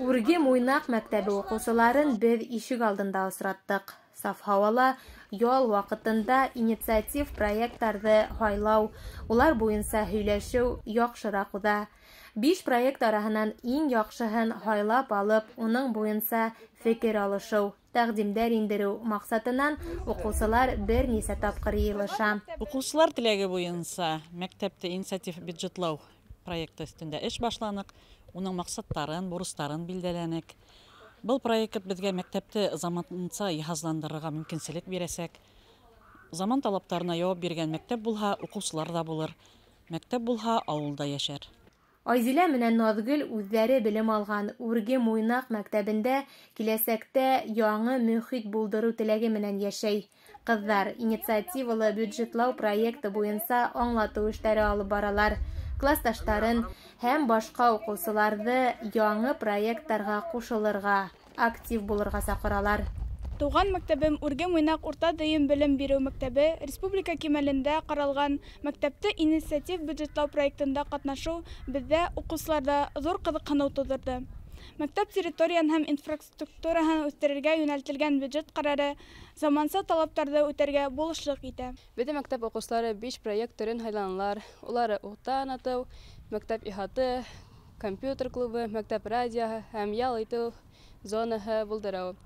Үрге Муйнак мәктәбе укучыларын без ишек алдында осраттык. Саф һавала, ял вакытында инициатив проектларды хайлау, улар буенча һөйләшү яхшырак уза. 5 проект арасыннан иң яхшыһын хайлап алып, уның буенча фикер алышу, тәкъдимдәр индерү максатыннан укучылар берничә тапкыр йыелыша. Укучылар теләге буенча мәктәптә инициатив бюджетлау проекты өстендә эш башланык. Уның максаттарын, бурыстарын билдәләнек. Был проект безгә мәктәпте заманча иһазландырырга мөмкинчелек бирәсәк. Заман талаптарына җавап биргән мәктәп булһа, укучылар да булыр. Мәктәп булһа, авылда яшәр. Айзилә менән Назгөл үзләре белем алган Үрге Муйнак мәктәбендә киләсәктә яңа мөхит булдыру теләге менән яшәй. Кызлар инициативалы бюджетлау проекты буенча аңлату эшләре алып баралар. Классташтарын һәм башка укучыларны яңа проектларга кушылырга, актив булырга чакыралар. Туган мәктәбем Үрге Муйнак урта дөйем белем бирү мәктәбе республика кимәлендә каралган мәктәптә инициатив бюджетлау проектында катнашу бездә укучыларда зур кызыксыну тудырды. Мәктәп территориян һәм инфраструктураһын үстерергә юнәлтелгән бюджет карары заманча талаптарды үтәргә булышлык итә. Бездә мәктәп укучылары 5 проект төрен хайланалар. Улары ута анату, мәктәп ихаты, компьютер клубы, мәктәп радио һәм ял итү зонаһы булдыру.